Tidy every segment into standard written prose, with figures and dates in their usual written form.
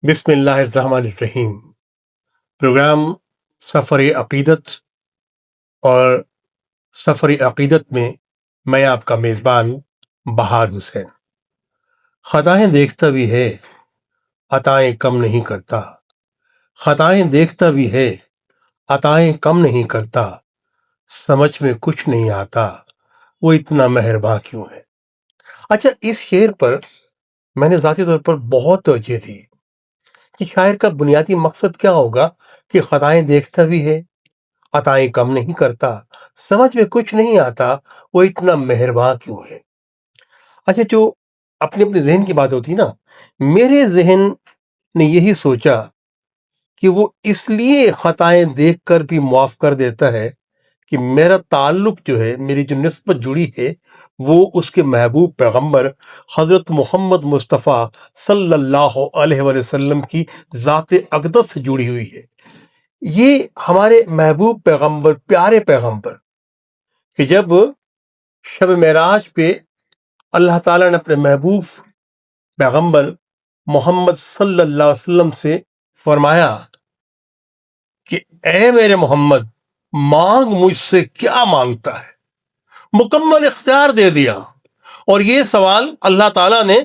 بسم اللہ الرحمن الرحیم۔ پروگرام سفر عقیدت، اور سفر عقیدت میں میں آپ کا میزبان بہار حسین۔ خطائیں دیکھتا بھی ہے، عطائیں کم نہیں کرتا۔ خطائیں دیکھتا بھی ہے، عطائیں کم نہیں کرتا۔ سمجھ میں کچھ نہیں آتا، وہ اتنا مہرباں کیوں ہے۔ اچھا، اس شعر پر میں نے ذاتی طور پر بہت توجہ دی کہ شاعر کا بنیادی مقصد کیا ہوگا کہ خطائیں دیکھتا بھی ہے، عطائیں کم نہیں کرتا، سمجھ میں کچھ نہیں آتا، وہ اتنا مہرباں کیوں ہے۔ اچھا، جو اپنے اپنے ذہن کی بات ہوتی ہے نا، میرے ذہن نے یہی سوچا کہ وہ اس لیے خطائیں دیکھ کر بھی معاف کر دیتا ہے کہ میرا تعلق جو ہے، میری جو نسبت جڑی ہے، وہ اس کے محبوب پیغمبر حضرت محمد مصطفیٰ صلی اللہ علیہ وآلہ وسلم کی ذات اقدس سے جڑی ہوئی ہے۔ یہ ہمارے محبوب پیغمبر، پیارے پیغمبر، کہ جب شب معراج پہ اللہ تعالیٰ نے اپنے محبوب پیغمبر محمد صلی اللہ علیہ وسلم سے فرمایا کہ اے میرے محمد، مانگ مجھ سے کیا مانگتا ہے، مکمل اختیار دے دیا۔ اور یہ سوال اللہ تعالیٰ نے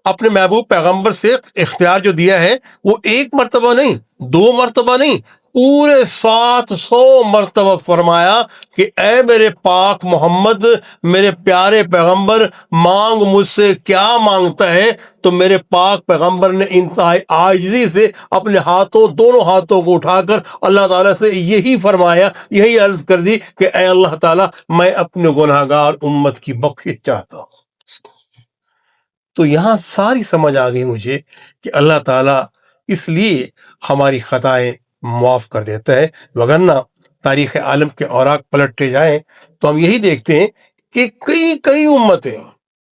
اپنے محبوب پیغمبر سے اختیار جو دیا ہے، وہ ایک مرتبہ نہیں، دو مرتبہ نہیں، پورے 700 مرتبہ فرمایا کہ اے میرے پاک محمد، میرے پیارے پیغمبر، مانگ مجھ سے کیا مانگتا ہے۔ تو میرے پاک پیغمبر نے انتہائی عاجزی سے اپنے دونوں ہاتھوں کو اٹھا کر اللہ تعالیٰ سے یہی فرمایا، یہی عرض کر دی کہ اے اللہ تعالیٰ، میں اپنے گناہگار امت کی بخشش چاہتا ہوں۔ تو یہاں ساری سمجھ آ گئی مجھے کہ اللہ تعالیٰ اس لیے ہماری خطائیں معاف کر دیتا ہے، وگرنہ تاریخ عالم کے اوراق پلٹتے جائیں تو ہم یہی دیکھتے ہیں کہ کئی امتیں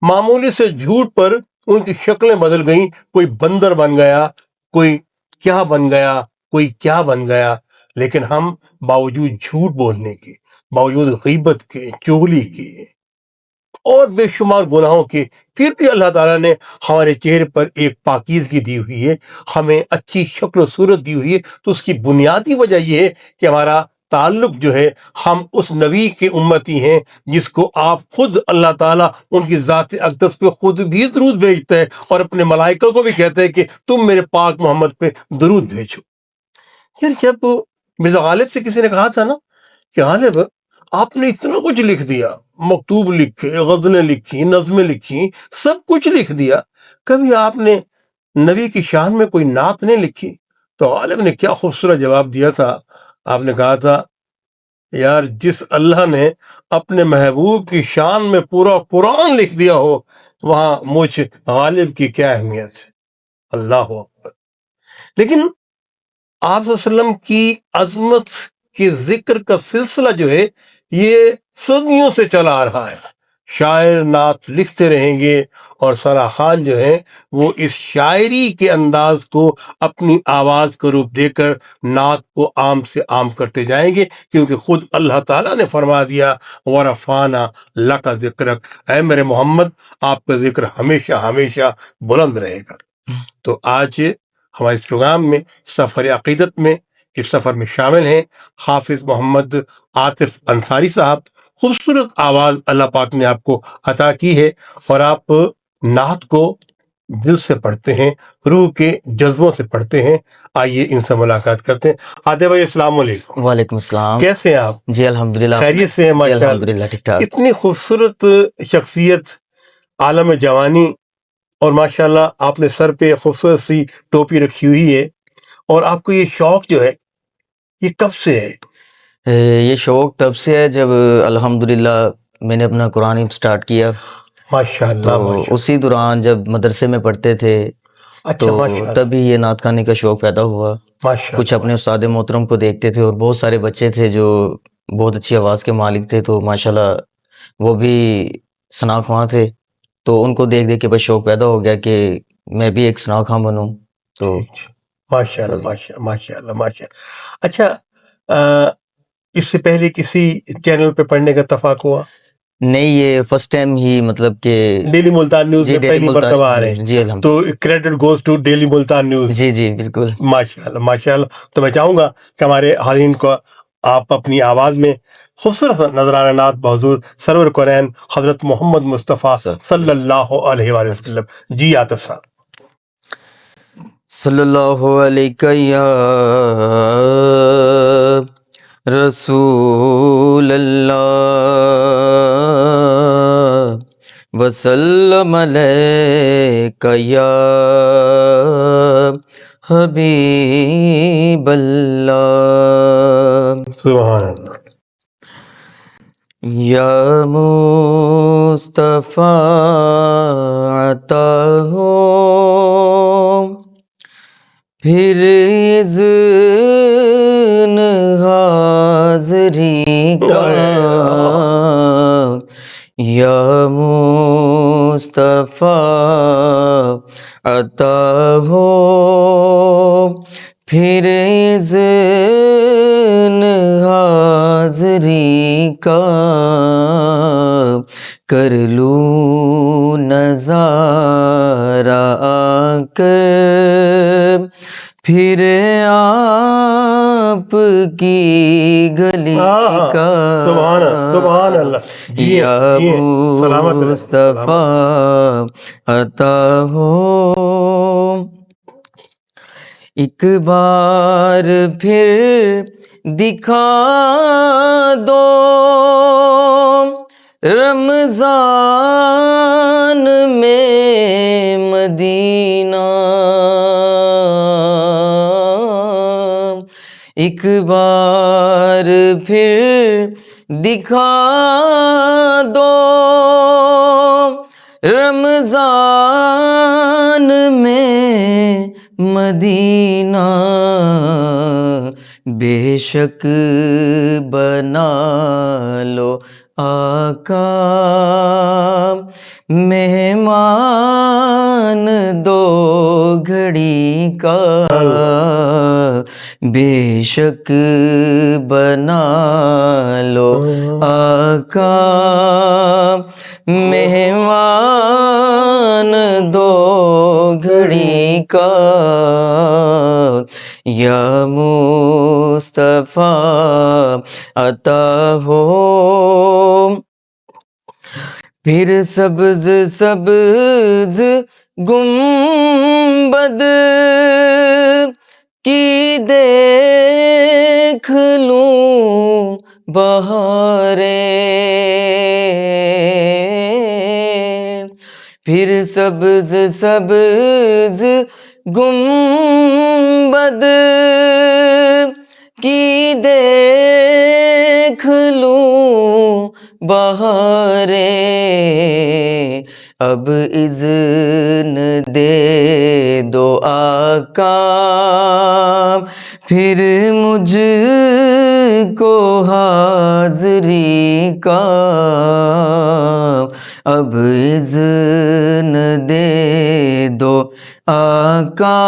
معمولی سے جھوٹ پر ان کی شکلیں بدل گئیں، کوئی بندر بن گیا، کوئی کیا بن گیا، کوئی کیا بن گیا، لیکن ہم باوجود جھوٹ بولنے کے، باوجود غیبت کے، چغلی کے اور بے شمار گناہوں کے، پھر بھی اللہ تعالیٰ نے ہمارے چہرے پر ایک پاکیزگی دی ہوئی ہے، ہمیں اچھی شکل و صورت دی ہوئی ہے۔ تو اس کی بنیادی وجہ یہ ہے کہ ہمارا تعلق جو ہے، ہم اس نبی کے امتی ہیں جس کو آپ خود اللہ تعالیٰ ان کی ذات اقدس پہ خود بھی درود بھیجتا ہے، اور اپنے ملائکہ کو بھی کہتا ہے کہ تم میرے پاک محمد پہ درود بھیجو۔ پھر جب مرزا غالب سے کسی نے کہا تھا نا کہ غالب، آپ نے اتنا کچھ لکھ دیا، مکتوب لکھے، غزلیں لکھی، نظمیں لکھی، سب کچھ لکھ دیا، کبھی آپ نے نبی کی شان میں کوئی نعت نہیں لکھی؟ تو غالب نے کیا خوبصورت جواب دیا تھا۔ آپ نے کہا تھا، یار، جس اللہ نے اپنے محبوب کی شان میں پورا قرآن لکھ دیا ہو، وہاں مجھ غالب کی کیا اہمیت ہے۔ اللہ اکبر۔ لیکن آپ صلی اللہ علیہ وسلم کی عظمت کے ذکر کا سلسلہ جو ہے، یہ صدیوں سے چلا آ رہا ہے۔ شاعر نعت لکھتے رہیں گے، اور سرا خان جو ہے وہ اس شاعری کے انداز کو اپنی آواز کا روپ دے کر نعت کو عام سے عام کرتے جائیں گے، کیونکہ خود اللہ تعالیٰ نے فرما دیا، وَرَفَعْنَا لَكَ ذِكْرَكَ، اے میرے محمد، آپ کا ذکر ہمیشہ ہمیشہ بلند رہے گا۔ تو آج ہمارے اس پروگرام میں، سفر عقیدت میں، اس سفر میں شامل ہیں حافظ محمد عاطف انصاری صاحب۔ خوبصورت آواز اللہ پاک نے آپ کو عطا کی ہے، اور آپ نعت کو دل سے پڑھتے ہیں، روح کے جذبوں سے پڑھتے ہیں۔ آئیے ان سے ملاقات کرتے ہیں۔ عاطف بھائی، السلام علیکم۔ وعلیکم السلام۔ کیسے ہیں آپ؟ جی الحمدللہ، خیریت سے ہیں؟ جی ماشاء اللہ، الحمدللہ ٹھیک ٹھاک۔ اتنی خوبصورت شخصیت، عالم جوانی، اور ماشاءاللہ آپ نے سر پہ خوبصورت سی ٹوپی رکھی ہوئی ہے، اور آپ کو یہ شوق جو ہے، یہ کب سے ہے؟ یہ شوق تب سے ہے جب الحمدللہ میں نے اپنا قرآن سٹارٹ کیا، ماشاءاللہ تو ماشاءاللہ۔ اسی دوران جب مدرسے میں پڑھتے تھے اچھا، تو ماشاءاللہ تبھی یہ نعت خوانی کا شوق پیدا ہوا۔ کچھ ماشاءاللہ۔ اپنے استاد محترم کو دیکھتے تھے، اور بہت سارے بچے تھے جو بہت اچھی آواز کے مالک تھے، تو ماشاءاللہ وہ بھی ثنا خواں تھے، تو ان کو دیکھ دیکھ کے بس شوق پیدا ہو گیا کہ میں بھی ایک ثنا خواں بنوں۔ تو ماشاءاللہ ماشاءاللہ ماشاءاللہ ماشاءاللہ۔ اچھا، اس سے پہلے کسی چینل پہ پڑھنے کا اتفاق ہوا؟ نہیں یہ فرسٹ ٹائم ہی مطلب کہ ڈیلی ملتان نیوز جی میں ڈیلی پہلی ملتان مرتبہ آ رہے ہیں، جی الحمد تو credit goes to daily Multan news. جی جی بالکل. ماشاء اللہ ماشاء اللہ. تو میں چاہوں گا کہ ہمارے حاضرین کو آپ اپنی آواز میں خوبصورت نذرانہ نعت بحضور سرور کونین حضرت محمد مصطفیٰ صلی اللہ علیہ وآلہ وسلم. جی عاطف صاحب. صلی اللہ علیہ یا رسول اللہ وسلم علیک یا حبیب اللہ. سبحان اللہ. یا مصطفیٰ عطا ہو پھر اذن حاضری کا. یا مصطفیٰ عطا ہو پھر اذن حاضری کا. کر لوں نظارہ آ کر پھر آپ کی گلی کا. سبحان اللہ. یا مصطفیٰ عطا ہو ایک بار پھر دکھا دو رمضان میں مدینہ. ایک بار پھر دکھا دو رمضان میں مدینہ. بے شک بنا لو آقا مہمان دو گھڑی کا. بے شک بنا لو آقا مہمان دو گھڑی کا. یا مصطفیٰ عطا ہو پھر سبز سبز گنبد کی دیکھ لوں بہاریں. پھر سبز سبز گنبد کی دیکھ لوں بہاریں. اب اذن دے دو آقا پھر مجھ کو حاضری کا. اب اذن دے دو آقا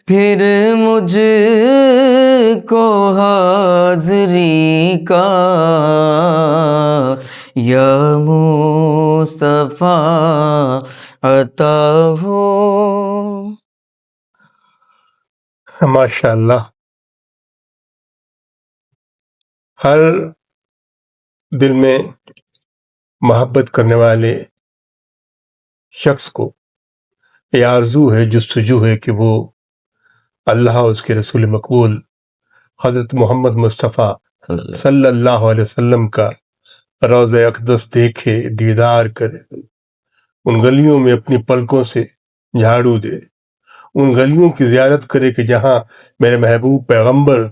پھر مجھ کو حاضری کا. یا مصطفیٰ عطا ہو. ماشاء اللہ. ہر دل میں محبت کرنے والے شخص کو یہ آرزو ہے، جستجو ہے کہ وہ اللہ اور اس کے رسول مقبول حضرت محمد مصطفیٰ صلی اللہ علیہ وسلم کا روضہ اقدس دیکھے، دیدار کرے، ان گلیوں میں اپنی پلکوں سے جھاڑو دے، ان گلیوں کی زیارت کرے کہ جہاں میرے محبوب پیغمبر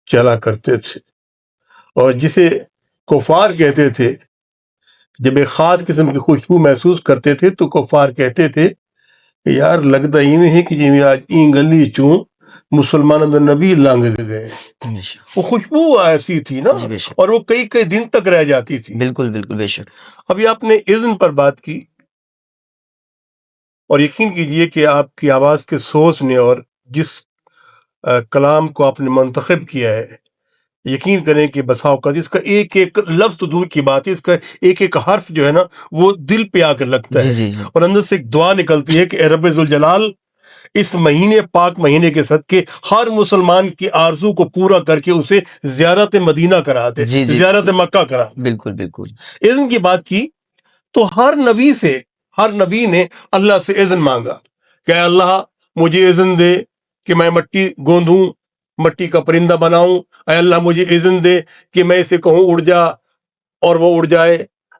چلا کرتے تھے، اور جسے کفار کہتے تھے. جب ایک خاص قسم کی خوشبو محسوس کرتے تھے تو کفار کہتے تھے کہ یار لگتا ہی نہیں ہے کہ جی آج این گلی چوں مسلمانوں دا نبی لنگ گئے. وہ خوشبو ایسی تھی نا، اور وہ کئی کئی دن تک رہ جاتی تھی. بالکل بالکل بے شک. ابھی آپ نے اذن پر بات کی، اور یقین کیجئے کہ آپ کی آواز کے سوز نے اور جس کلام کو آپ نے منتخب کیا ہے، یقین کریں کہ بسا اوقات اس کا ایک ایک لفظ تو دور کی بات ہے، اس کا ایک ایک حرف جو ہے نا وہ دل پہ آ کر لگتا جی ہے، جی جی اور اندر سے ایک دعا نکلتی ہے کہ اے رب ذوالجلال اس مہینے پاک مہینے کے صدقے ہر مسلمان کی آرزو کو پورا کر کے اسے زیارت مدینہ کرا دے، جی جی زیارت مکہ کرا دے۔ بالکل بالکل اذن کی بات کی تو ہر نبی نے اللہ سے اذن مانگا کہ اے اللہ مجھے اذن دے کہ میں مٹی گوندھوں، مٹی کا پرندہ بناؤں، اے اللہ مجھے اذن دے کہ میں اسے کہوں اڑ جا اور وہ اڑ جائے،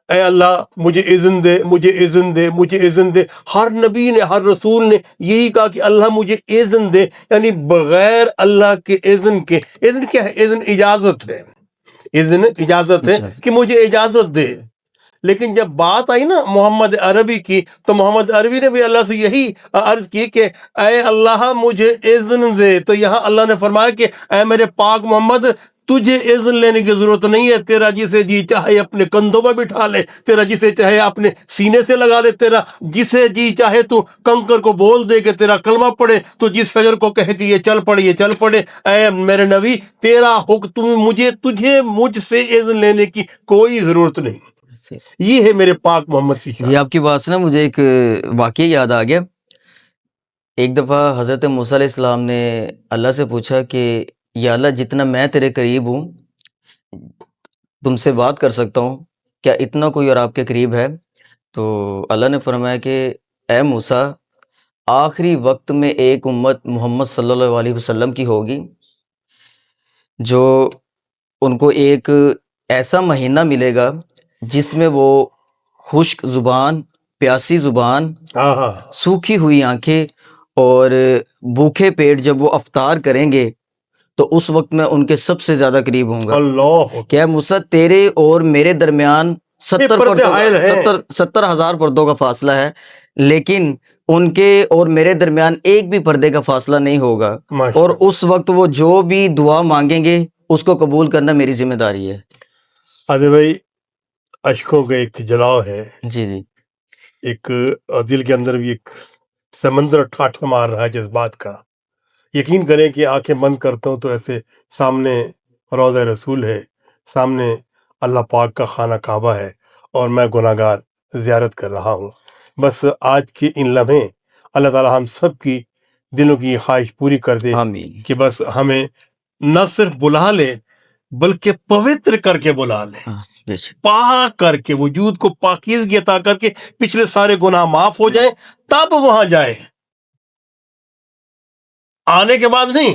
اے اللہ مجھے اذن دے، مجھے اذن دے، مجھے اذن دے۔ ہر نبی نے، ہر رسول نے یہی کہا کہ اللہ مجھے اذن دے، یعنی بغیر اللہ کے اذن کے۔ اذن کیا ہے؟ اذن اجازت ہے، اذن اجازت ہے اجازت کہ مجھے اجازت دے۔ لیکن جب بات آئی نا محمد عربی کی تو محمد عربی نے بھی اللہ سے یہی عرض کی کہ اے اللہ مجھے اذن دے، تو یہاں اللہ نے فرمایا کہ اے میرے پاک محمد تجھے اذن لینے کی ضرورت نہیں ہے، تیرا جسے جی چاہے اپنے کندھوں پر بٹھا لے، تیرا جسے چاہے اپنے سینے سے لگا لے، تیرا جسے جی چاہے تو کنکر کو بول دے کہ تیرا کلمہ پڑھے، تو جس شجر کو کہے کہ یہ چل پڑے یہ چل پڑے۔ اے میرے نبی تیرا حکم تجھے مجھ سے اذن لینے کی کوئی ضرورت نہیں۔ سے یہ ہے میرے پاک محمد کی جی شان۔ آپ کی بات سے نا مجھے ایک واقعہ یاد آ گیا۔ ایک دفعہ حضرت موسیٰ علیہ السلام نے اللہ سے پوچھا کہ یا اللہ جتنا میں تیرے قریب ہوں تم سے بات کر سکتا ہوں، کیا اتنا کوئی اور آپ کے قریب ہے؟ تو اللہ نے فرمایا کہ اے موسیٰ آخری وقت میں ایک امت محمد صلی اللہ علیہ وسلم کی ہوگی جو ان کو ایک ایسا مہینہ ملے گا جس میں وہ خشک زبان، پیاسی زبان، ہاں ہاں سوکھی ہوئی آنکھیں اور بھوکے پیٹ جب وہ افطار کریں گے تو اس وقت میں ان کے سب سے زیادہ قریب ہوں گا۔ اللہ کہ اے موسیٰ تیرے اور میرے درمیان یہ پردے حائل ہیں۔ 70,000 پردوں کا فاصلہ ہے، لیکن ان کے اور میرے درمیان ایک بھی پردے کا فاصلہ نہیں ہوگا، ماشاء اور اللہ۔ اس وقت وہ جو بھی دعا مانگیں گے اس کو قبول کرنا میری ذمہ داری ہے۔ عادل بھائی اشکوں کا ایک جلاؤ ہے، جی جی ایک دل کے اندر بھی ایک سمندر ٹھاٹھا مار رہا ہے جذبات کا۔ یقین کریں کہ آنکھیں بند کرتا ہوں تو ایسے سامنے روضہ رسول ہے، سامنے اللہ پاک کا خانہ کعبہ ہے، اور میں گناہ گار زیارت کر رہا ہوں۔ بس آج کے ان لمحے اللہ تعالی ہم سب کی دلوں کی یہ خواہش پوری کر دے آمین۔ کہ بس ہمیں نہ صرف بلا لے بلکہ پوتر کر کے بلا لے، بے شک۔ پاک کر کے، وجود کو پاکیزگی عطا کر کے، پچھلے سارے گناہ معاف ہو جائیں، تب وہاں جائیں۔ آنے کے بعد نہیں،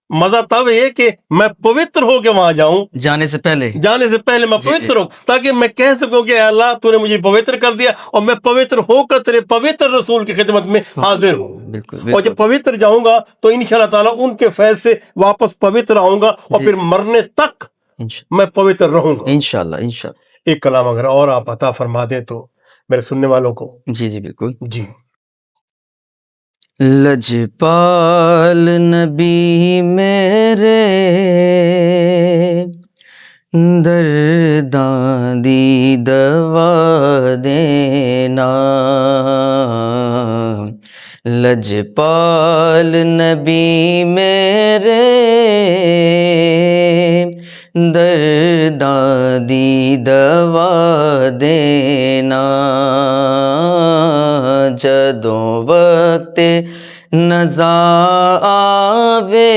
مزہ تب ہے کہ میں پوتر ہو کے وہاں جاؤں، جانے سے پہلے جانے سے پہلے میں جی جی پوتر ہوں، تاکہ میں کہہ سکوں کہ اے اللہ تو نے مجھے پوتر کر دیا، اور میں پوتر ہو کر تیرے پوتر رسول کی خدمت میں حاضر ہوں۔ بالکل اور جب بالکل پوتر جاؤں گا تو انشاءاللہ تعالیٰ ان کے فیض سے واپس پوتر آؤں گا، اور جی پھر جی مرنے تک میں پوتر رہوں گا۔ انشاءاللہ انشاءاللہ ایک کلام اگر اور آپ عطا فرما دیں تو میرے سننے والوں کو۔ جی جی بالکل۔ جی لجپال نبی میرے درداں دی دوا دینا، لجپال نبی میرے درداں دی دوا دینا، جدوں وقت نزا آوے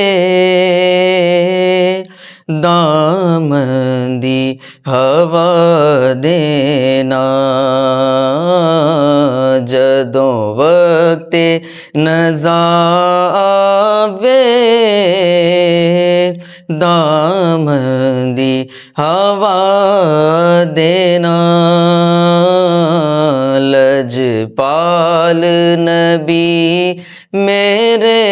دامن دی ہوا دینا، جدوں وقت نزا آوے دامن دی ہوا دینا، لجپال نبی میرے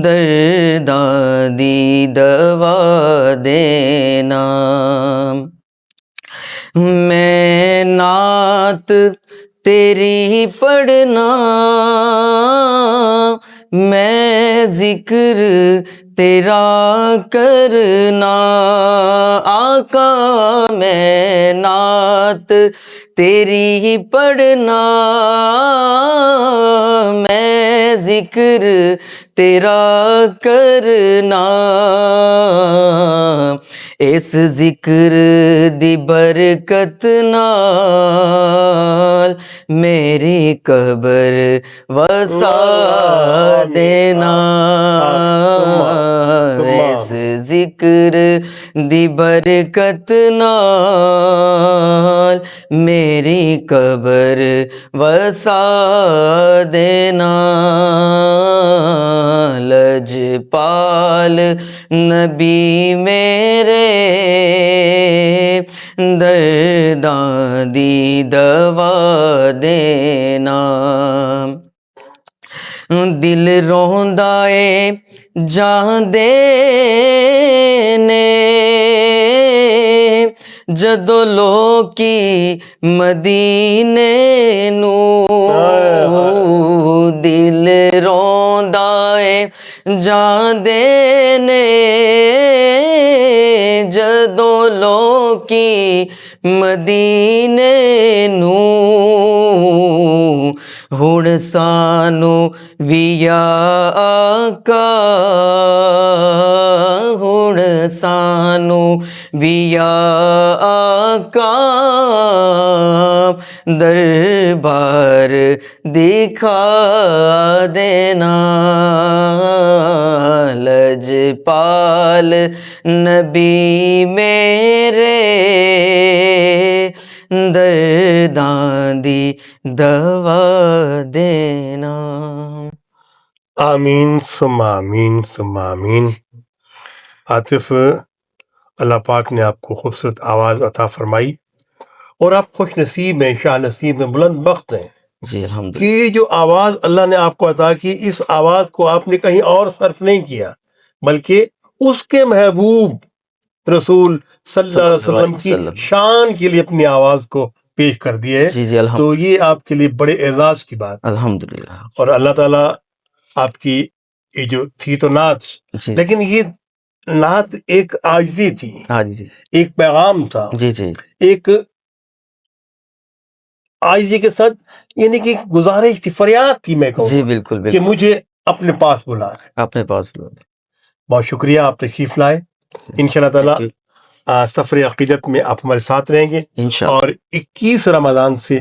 درداں دی دوا دینا۔ میں نعت تیری پڑھنا، میں ذکر تیرا کرنا، آقا میں نعت تیری پڑھنا، میں ذکر تیرا کرنا اس ذکر دی برکت نال میری قبر وسا دینا اس ذکر دی برکت نال میری قبر وسا دینا لجپال نبی میرے درداں دی دوا دینا دل روندا اے جاندے نے جدو لوکی مدینے نو دل روندا اے جاندے نے جدو لوکی مدینے نو ہن سانو وی یا آقا ہن سانو وی یا آقا دربار دکھا دینا لجپال نبی میرے درداں دی دوا دینا. آمین ثم آمین ثم آمین. عاطف، اللہ پاک نے آپ کو خوبصورت آواز عطا فرمائی اور آپ خوش نصیب ہیں، شاہ نصیب ہیں، بلند بخت ہیں جی الحمدللہ. کہ جو آواز اللہ نے آپ کو عطا کی، اس آواز کو آپ نے کہیں اور صرف نہیں کیا، بلکہ اس کے محبوب رسول صلی اللہ علیہ وسلم کی شان کے لیے اپنی آواز کو پیش کر دی ہے. جی جی تو الحمد یہ آپ کے لیے بڑے اعزاز کی بات ہے. الحمدللہ. اور اللہ تعالیٰ آپ کی یہ جو تھی تو نعت، جی لیکن یہ نعت ایک عاجزی تھی، ہاں جی ایک پیغام تھا، جی جی ایک عاجزی کے ساتھ، یعنی کہ گزارش تھی، فریاد تھی، میں کہوں جی گا بالکل کہ بالکل مجھے اپنے پاس بلا رہے. اپنے پاس لو. بہت شکریہ، آپ تشریف لائے. انشاءاللہ تعالیٰ سفر عقیدت میں آپ ہمارے ساتھ رہیں گے. انشاءاللہ. اور 21 رمضان سے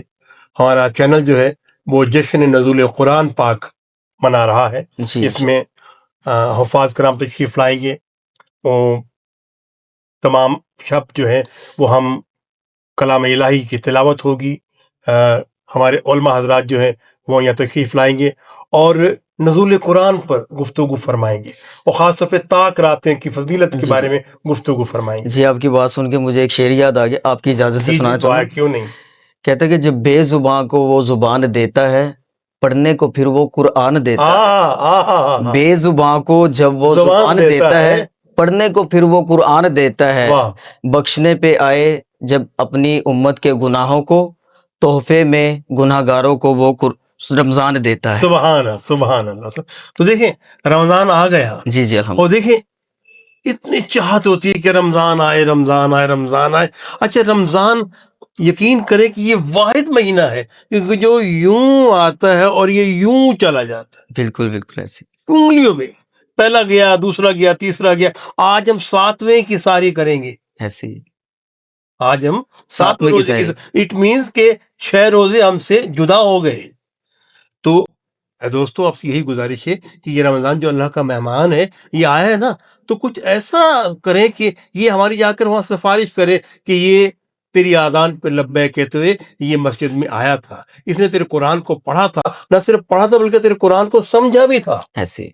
ہمارا چینل جو ہے وہ جشن نزول قرآن پاک منا رہا ہے. جی اس میں حفاظ کرام تشریف لائیں گے. تمام شب جو ہے وہ ہم کلام الہی کی تلاوت ہوگی. ہمارے علماء حضرات جو ہیں وہ یہاں تشریف لائیں گے اور نزول قرآن پر گفتگو فرمائیں گے، اور خاص طور پہ طاق راتیں کی فضیلت کے جی بارے میں گفتگو فرمائیں گے. جی آپ کی بات سن کے مجھے ایک شعر یاد آ گیا، آپ کی اجازت سے جی سنانا جی چاہوں دعا گا. کیوں نہیں. کہتا ہے کہ جب بے زباں کو وہ زبان دیتا ہے پڑھنے کو پھر وہ قرآن دیتا ہے. بے زباں کو جب وہ زبان دیتا ہے پڑھنے کو پھر وہ قرآن دیتا ہے. واہ بخشنے پہ آئے جب اپنی امت کے گناہوں کو تحفے میں گناہ گاروں کو وہ رمضان دیتا ہے. سبحان اللہ سبحان اللہ. تو دیکھیں رمضان آ گیا، جی جی الحمد. اور دیکھیں اتنی چاہت ہوتی ہے کہ رمضان آئے رمضان آئے رمضان آئے. اچھا رمضان یقین کرے کہ یہ واحد مہینہ ہے کیونکہ جو یوں آتا ہے اور یہ یوں چلا جاتا ہے بالکل بالکل ایسی انگلیوں میں. پہلا گیا، دوسرا گیا، تیسرا گیا. آج ہم 7ویں کی ساری کریں گے. ایسی آج ہم 7 7ویں کی روزے کی، سحری. اٹ مینس کہ 6 روزے ہم سے جدا ہو گئے. تو دوستو آپ سے یہی گزارش ہے کہ یہ رمضان جو اللہ کا مہمان ہے، یہ آیا ہے نا، تو کچھ ایسا کریں کہ یہ ہماری جا کر وہاں سفارش کرے کہ یہ تیری آذان پہ لبیک کہتے ہوئے یہ مسجد میں آیا تھا، اس نے تیرے قرآن کو پڑھا تھا، نہ صرف پڑھا تھا بلکہ تیرے قرآن کو سمجھا بھی تھا. ایسی.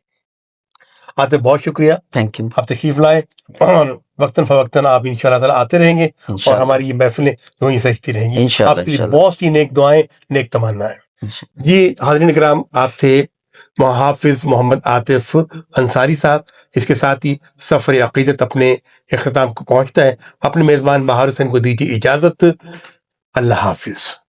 آتے بہت شکریہ، تھینک یو. آپ تشریف لائے، اور وقتاً فوقتاً آپ انشاءاللہ تعالیٰ آتے رہیں گے اور انشاءاللہ ہماری یہ محفلیں یوں ہی سجتی رہیں گی. انشاءاللہ آپ کے لیے انشاءاللہ بہت سی نیک دعائیں، نیک تمنائیں. جی حاضرین کرام، آپ تھے محافظ محمد عاطف انصاری صاحب. اس کے ساتھ ہی سفر عقیدت اپنے اختتام کو پہنچتا ہے. اپنے میزبان بہار حسین کو دیجیے اجازت. اللہ حافظ.